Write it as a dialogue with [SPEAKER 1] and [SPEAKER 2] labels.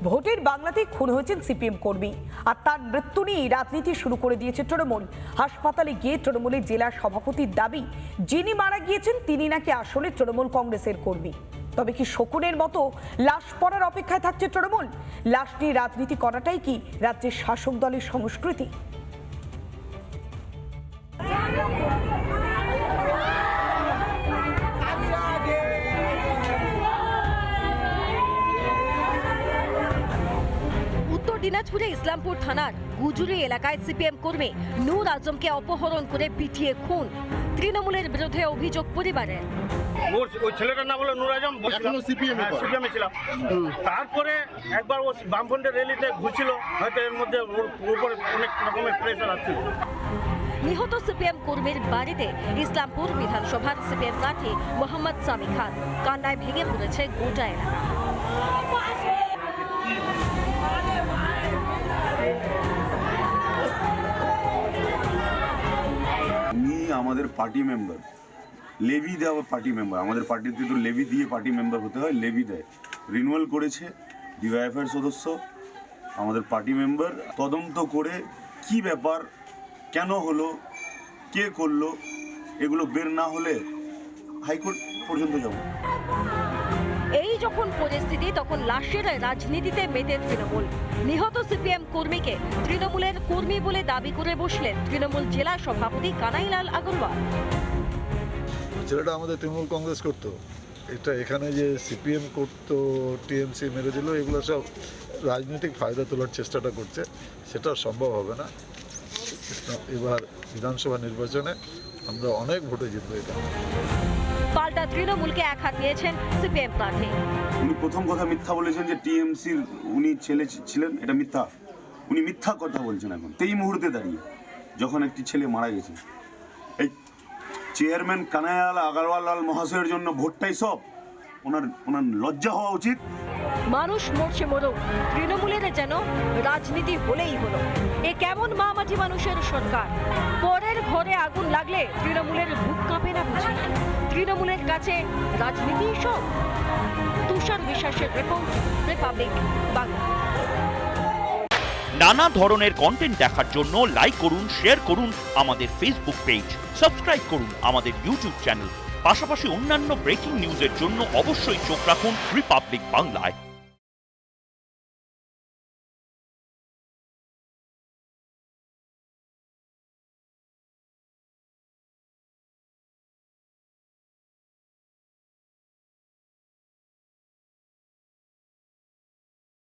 [SPEAKER 1] ভোটের বাংলাতেই খুন হয়েছেন সিপিএম কর্মী, আর তার মৃত্যু নিয়ে রাজনীতি শুরু করে দিয়েছে তৃণমূল। হাসপাতালে গিয়ে তৃণমূলের জেলা সভাপতির দাবি, যিনি মারা গিয়েছেন তিনি নাকি আসলে তৃণমূল কংগ্রেসের কর্মী। তবে কি শকুনের মতো লাশ পড়ার অপেক্ষায় থাকছে তৃণমূল? লাশ নিয়ে রাজনীতি করাটাই কি রাজ্যের শাসক দলের সংস্কৃতি?
[SPEAKER 2] উত্তর দিনাজপুরে ইসলামপুর থানার গুজুরি এলাকায় সিপিএম কর্মী নূর আজমকে অপহরণ করে পিটিয়ে খুন। তৃণমূলের বিরুদ্ধে অভিযোগ পরিবারের।
[SPEAKER 3] ওই ছেলেটার নাম হলো নূর আজম, সিপিএমে ছিলাম। তারপরে একবার ও বামফ্রন্টের র্যালিতে ঘুরছিল, হয়তো এর মধ্যে ওর উপরে অনেক রকমের প্রেশার আসছিল।
[SPEAKER 2] নিহত সিপিএম কর্মীর বাড়িতে ইসলামপুর বিধানসভার সিপিএম প্রার্থী মোহাম্মদ সামি খান। কান্নায় ভেঙে পড়েছে গোটা এলাকা।
[SPEAKER 4] উনি আমাদের পার্টি মেম্বার, লেভি দেওয়া পার্টি মেম্বার। আমাদের পার্টিতে তো লেভি দিয়ে পার্টি মেম্বার হতে হয়, লেভি দেয়। রিনুয়াল করেছে, ডিওয়াইএফআইয়ের সদস্য, আমাদের পার্টি মেম্বার। তদন্ত করে কি ব্যাপার, কেন হলো, কে করলো, এগুলো বের না হলে হাইকোর্ট পর্যন্ত যাব।
[SPEAKER 2] এই যখন পরিস্থিতি, তখন লাশের রাজনীতিতে মেতে তৃণমূল। নিহত সিপিএম কর্মীকে তৃণমূলের কর্মী বলে দাবি করে বসলেন তৃণমূল জেলা সভাপতি কানাইলাল আগরওয়াল।
[SPEAKER 5] ছেলেটা আমাদের তৃণমূল কংগ্রেস করতো, এটা এখানে যে সিপিএম করতো, টিএমসি মেরে দিল, এগুলো সব রাজনৈতিক ফায়দা তোলার চেষ্টাটা করছে। সেটা সম্ভব হবে না। এবার বিধানসভা নির্বাচনে আমরা অনেক ভোটে জিতবো। এটা
[SPEAKER 2] পাল্টা তৃণমূলকে এক হাত দিয়েছেন সিপিএম প্রার্থী।
[SPEAKER 4] উনি প্রথম কথা মিথ্যা বলেছেন যে টিএমসির উনি ছেলে ছিলেন, এটা মিথ্যা। উনি মিথ্যা কথা বলছেন এখন এই মুহূর্তে দাঁড়িয়ে, যখন একটি ছেলে মারা গেছে। এই চেয়ারম্যান কানাইলাল আগরওয়াল মহাশয়ের জন্য ভোটটাই সব। ওনার লজ্জা হওয়া উচিত।
[SPEAKER 2] মানুষ মরছে মরুক, তৃণমূলের যেন রাজনীতি হলেই হলো। এ কেমন মা মাটি মানুষের সরকার? পরের ঘরে আগুন লাগলে তৃণমূলের বুক কাঁপে না বুঝি? তৃণমূলের কাছে রাজনীতি সব। তুষার বিশ্বাসের রিপোর্ট, রিপাবলিক বাংলা।
[SPEAKER 6] নানা ধরনের কন্টেন্ট দেখার জন্য লাইক করুন, শেয়ার করুন আমাদের ফেসবুক পেজ, সাবস্ক্রাইব করুন আমাদের ইউটিউব চ্যানেল। পাশাপাশি অন্যান্য ব্রেকিং নিউজের জন্য অবশ্যই চোখ রাখুন রিপাবলিক বাংলায়।